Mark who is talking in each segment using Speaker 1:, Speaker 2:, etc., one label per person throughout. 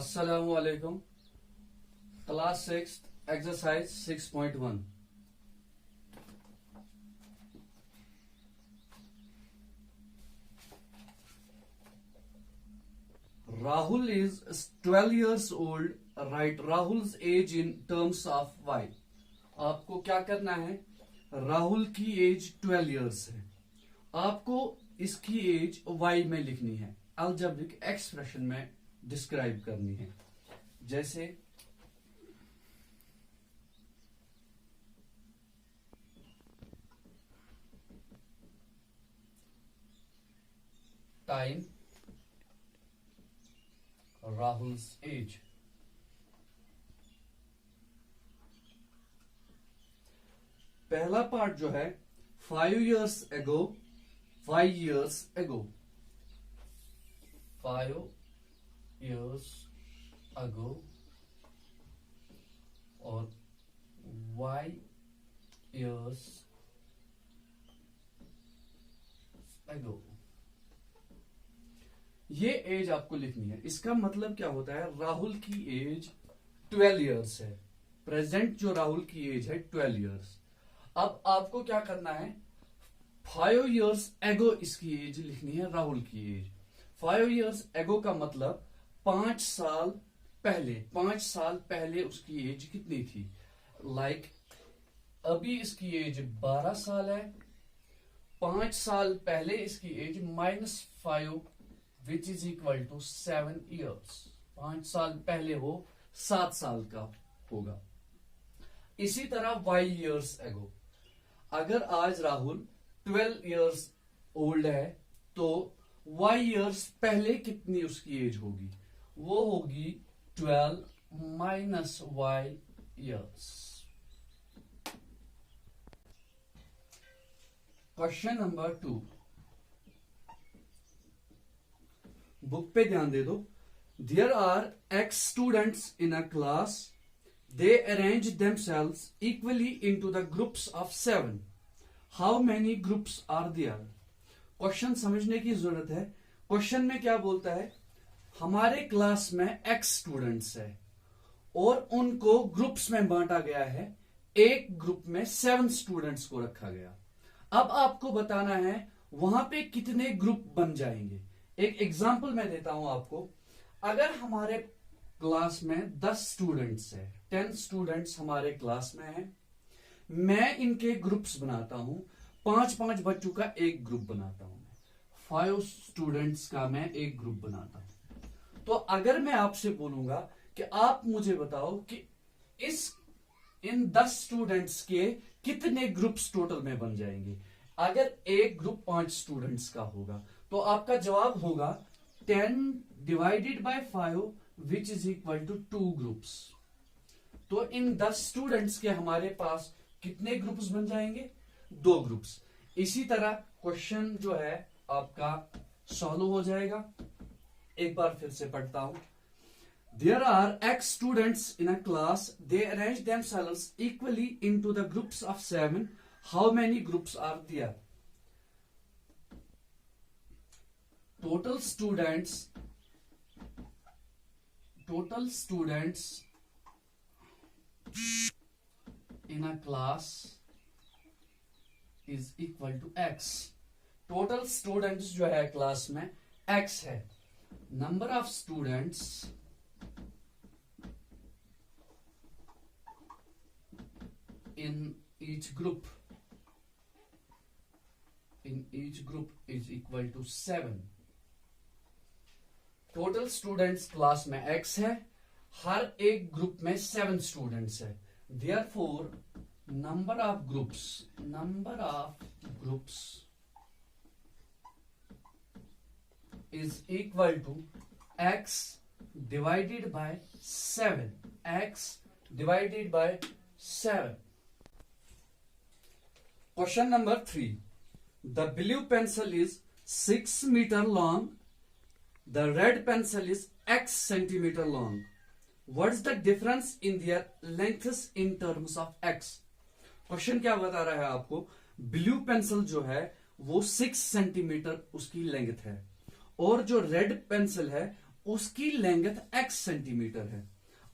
Speaker 1: अस्सलामु अलैकुम। Class 6 exercise 6.1। Rahul is 12 years old. Write Rahul's age in terms of y. आपको क्या करना है? राहुल की एज 12 इयर्स है। आपको इसकी एज y में लिखनी है, अलजेब्रिक एक्सप्रेशन में डिस्क्राइब करनी है। जैसे टाइम राहुल्स एज। पहला पार्ट जो है 5 years ago, 5 years ago, 5 years ago और y years ago। ये एज आपको लिखनी है। इसका मतलब क्या होता है? राहुल की एज 12 इयर्स है। प्रेजेंट जो राहुल की एज है 12 इयर्स। अब आपको क्या करना है? 5 years ago इसकी एज लिखनी है, राहुल की एज। 5 years ago का मतलब 5 साल पहले। 5 साल पहले उसकी एज कितनी थी? लाइक अभी इसकी एज 12 साल है। 5 साल पहले इसकी age -5 which is equal to 7 years। 5 साल पहले वो 7 साल का होगा। इसी तरह y years ago, अगर आज राहुल 12 years ओल्ड है तो y years पहले कितनी उसकी एज होगी? वो होगी 12 minus y years। Question number 2, book पे ध्यान दे दो। There are x students in a class. They arrange themselves equally into the groups of 7. How many groups are there? Question समझने की जरूरत है। क्वेश्चन में क्या बोलता है? हमारे क्लास में x स्टूडेंट्स है और उनको ग्रुप्स में बांटा गया है। एक ग्रुप में 7 स्टूडेंट्स को रखा गया। अब आपको बताना है वहां पे कितने ग्रुप बन जाएंगे। एक एग्जांपल मैं देता हूं आपको। अगर हमारे क्लास में 10 स्टूडेंट्स है, 10 स्टूडेंट्स हमारे क्लास में है, मैं इनके ग्रुप्स बनाता हूं। 5-5 बच्चों का एक ग्रुप बनाता हूं। 5 स्टूडेंट्स का मैं एक ग्रुप बनाता हूं। तो अगर मैं आपसे बोलूंगा कि आप मुझे बताओ कि इन 10 स्टूडेंट्स के कितने ग्रुप्स टोटल में बन जाएंगे। अगर एक ग्रुप 5 स्टूडेंट्स का होगा तो आपका जवाब होगा 10 divided by 5 which is equal to 2 groups. तो इन 10 स्टूडेंट्स के हमारे पास कितने ग्रुप्स बन जाएंगे? 2 ग्रुप्स। इसी तरह क्वेश्चन जो है आपका सॉल्व हो जाएगा। एक बार फिर से पढ़ता हूं। There are x students in a class. They arrange themselves equally into the groups of 7. How many groups are there? Total students in a class is equal to x. Total students जो है class में x है। Number of students in each group is equal to 7. Total students class में x है। हर एक group में 7 students है। Therefore number of groups is equal to x divided by 7। x divided by 7। Question number 3, the blue pencil is 6 meter long. The red pencil is x centimeter long. What's the difference in their lengths in terms of x? Question क्या बता रहा है आपको? Blue pencil जो है वो 6 centimetre उसकी length है और जो रेड पेंसिल है उसकी लेंथ x सेंटीमीटर है।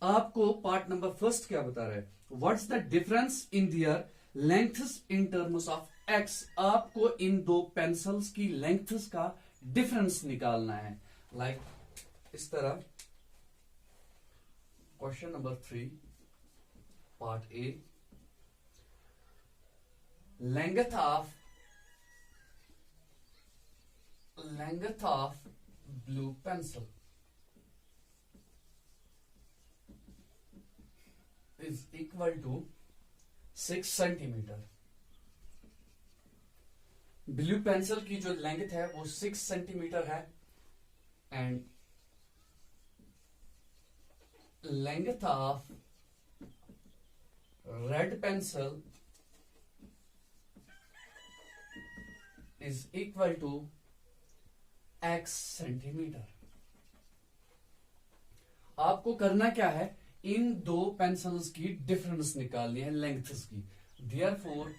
Speaker 1: आपको पार्ट नंबर फर्स्ट क्या बता रहा है, what's the difference in their lengths in terms of x। आपको इन दो पेंसिल्स की लेंथ्स का डिफरेंस निकालना है। लाइक इस तरह question number 3 part A, length of blue pencil is equal to 6 centimetre. Blue pencil की जो लेंथ है वो 6 सेंटीमीटर है and length of red pencil is equal to x centimetre. आपको करना क्या है, इन दो पेंसिल्स की डिफरेंस निकालनी है लेंथ्स की। Therefore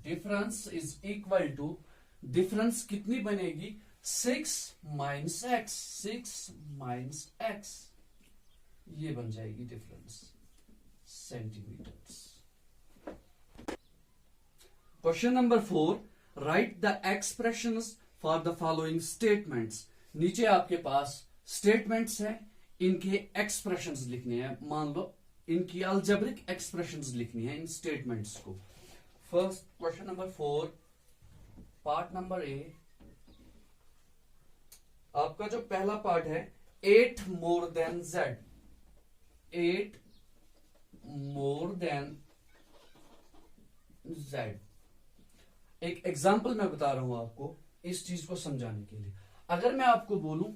Speaker 1: difference is equal to, difference कितनी बनेगी, 6 माइनस एक्स, 6 माइनस एक्स, ये बन जाएगी difference centimetres. Question number 4, write the expressions for the following statements. नीचे आपके पास स्टेटमेंट्स हैं, इनके एक्सप्रेशंस लिखने हैं। मान लो इनकी अलजेब्रिक एक्सप्रेशंस लिखनी है इन स्टेटमेंट्स को। First question number 4 part number A, आपका जो पहला पार्ट है 8 more than z, 8 more than z। एक एग्जाम्पल मैं बता रहा हूं आपको इस चीज को समझाने के लिए। अगर मैं आपको बोलूं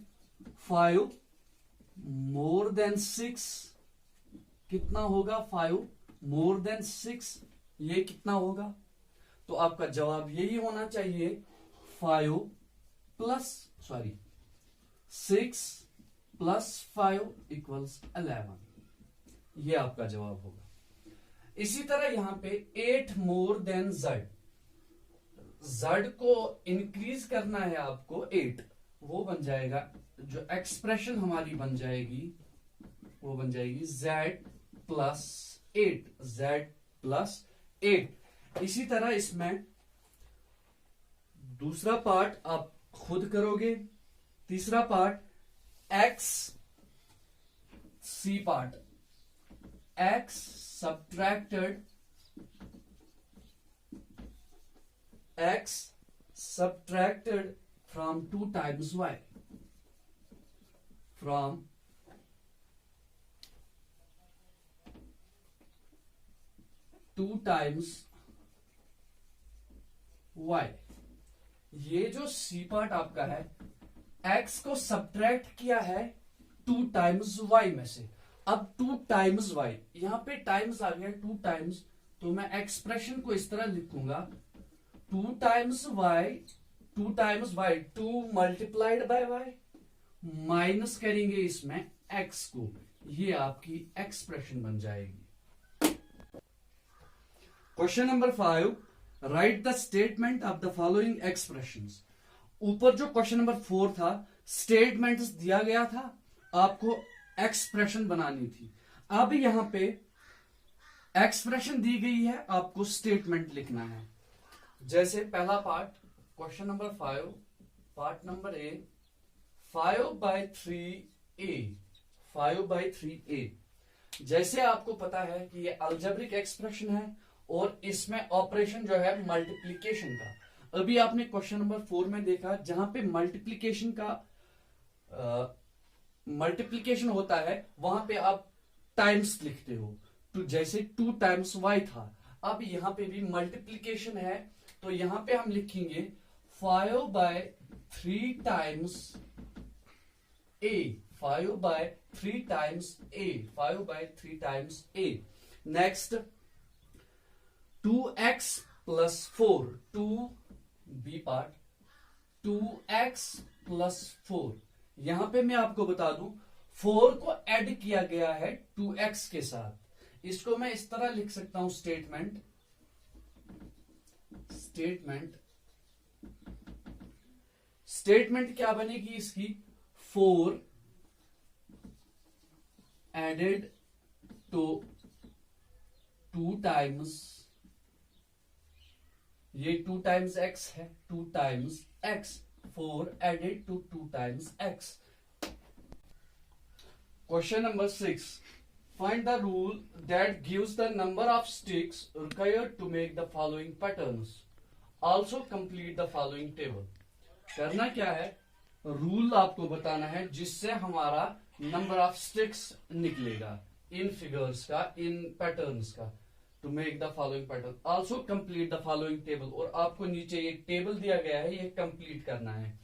Speaker 1: 5 मोर देन 6 कितना होगा, 5 मोर देन 6 ये कितना होगा, तो आपका जवाब यही होना चाहिए 6 प्लस 5 इक्वल्स 11, ये आपका जवाब होगा। इसी तरह यहां पे 8 मोर देन z, z को इंक्रीज करना है आपको 8, वो बन जाएगा, जो एक्सप्रेशन हमारी बन जाएगी वो बन जाएगी z प्लस 8, z प्लस 8। इसी तरह इसमें दूसरा पार्ट आप खुद करोगे। तीसरा part x C part, x subtracted from 2 times y, from 2 times y। ये जो सी पार्ट आपका है, x को सब्ट्रैक्ट किया है 2 टाइम्स y में से। अब 2 टाइम्स y, यहां पे टाइम्स आ गया 2 टाइम्स, तो मैं एक्सप्रेशन को इस तरह लिखूंगा 2 times y, 2 multiplied by y, minus करेंगे इसमें x को, ये आपकी एक्सप्रेशन बन जाएगी। Question number 5, right the statement of the following expressions. ऊपर जो क्वेश्चन नंबर 4 था, स्टेटमेंट्स दिया गया था, आपको एक्सप्रेशन बनानी थी। अब यहां पे एक्सप्रेशन दी गई है, आपको स्टेटमेंट लिखना है। जैसे पहला part question number 5 part number A, 5/3a। जैसे आपको पता है कि ये अलजेब्रिक एक्सप्रेशन है और इसमें ऑपरेशन जो है मल्टीप्लीकेशन का। अभी आपने क्वेश्चन नंबर 4 में देखा, जहां पे मल्टीप्लीकेशन होता है वहां पे आप टाइम्स लिखते हो, तो जैसे 2 टाइम्स y था। अब यहां पे भी मल्टीप्लीकेशन है, तो यहां पे हम लिखेंगे 5/3 times a, 5/3 times a। Next 2x plus 4, 2b part, 2x plus 4। यहां पे मैं आपको बता दूं 4 को ऐड किया गया है 2x के साथ। इसको मैं इस तरह लिख सकता हूं स्टेटमेंट, स्टेटमेंट क्या बनेगी इसकी? 4 एडेड टू 2 टाइम्स, ये 2 टाइम्स x है, 2 times x, 4 added to 2 times x. Question number 6. Find the rule that gives the number of sticks required to make the following patterns. Also complete the following table. करना क्या है? Rule आपको बताना है जिससे हमारा number of sticks निकलेगा इन फिगर्स का, इन पैटर्न्स का. To make the following pattern. Also complete the following table. और आपको नीचे ये टेबल दिया गया है, ये कंप्लीट करना है.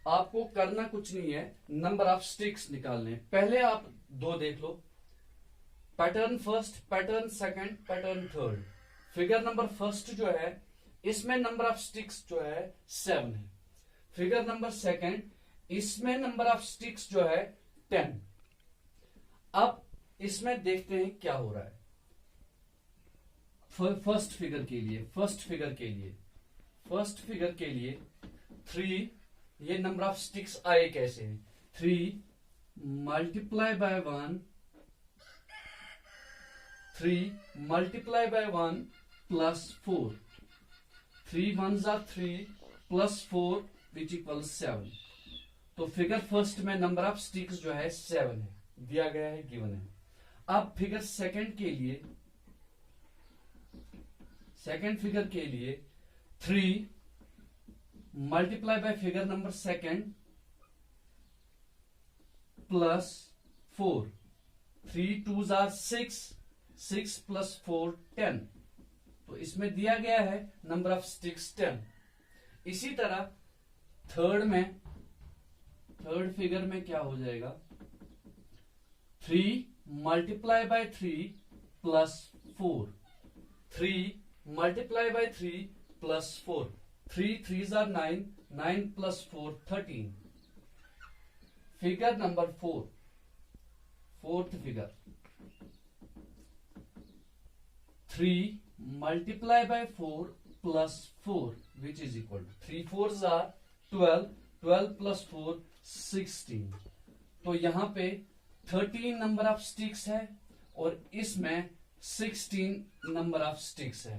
Speaker 1: आपको करना कुछ नहीं है, नंबर ऑफ स्टिक्स निकालने. पहले आप 2 देख लो, pattern first, pattern second, pattern third. Figure number first जो है इसमें नंबर ऑफ स्टिक्स जो है 7 है. फिगर नंबर सेकंड, इसमें नंबर ऑफ स्टिक्स जो है 10. अब इसमें देखते हैं क्या हो रहा है. फर्स्ट फिगर के लिए 3, ये नंबर ऑफ स्टिक्स आए कैसे हैं? 3 multiply bye 1, 3 multiply bye 1 plus 4. 3 1s are 3 plus 4 which equals 7. तो फिगर फर्स्ट में नंबर ऑफ स्टिक्स जो है 7 है, दिया गया है, गिवन है. अब फिगर सेकंड के लिए 3 multiply bye figure number second plus 4. 3 2s are 6, 6 plus 4 10. तो इसमें दिया गया है नंबर ऑफ स्टिक्स 10. इसी तरह थर्ड फिगर में क्या हो जाएगा? 3 multiply by 3 plus 4. 3 multiply by 3 plus 4. 3 3s are 9, 9 plus 4 13. Figure number 4, fourth figure, 3 multiply by 4 plus 4 which is equal to 3 4s are 12, 12 plus 4 16. तो यहां पे 13 नंबर ऑफ स्टिक्स है और इसमें 16 नंबर ऑफ स्टिक्स है.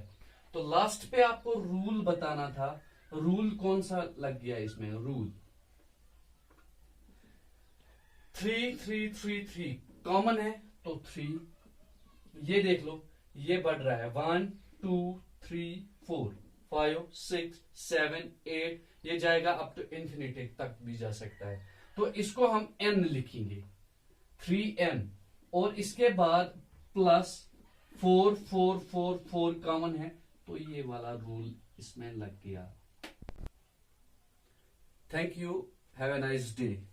Speaker 1: तो लास्ट पे आपको रूल बताना था. रूल कौन सा लग गया इसमें? रूल 3 3 3 3 कॉमन है, तो 3. ये देख लो, ये बढ़ रहा है 1 2 3 4 5 6 7 8, ये जाएगा अप टू इंफिनिटी तक भी जा सकता है. तो इसको हम n लिखेंगे, 3n, और इसके बाद प्लस 4 4 4 4 कॉमन है, तो ये वाला रूल इसमें लग गया. Thank you. Have a nice day.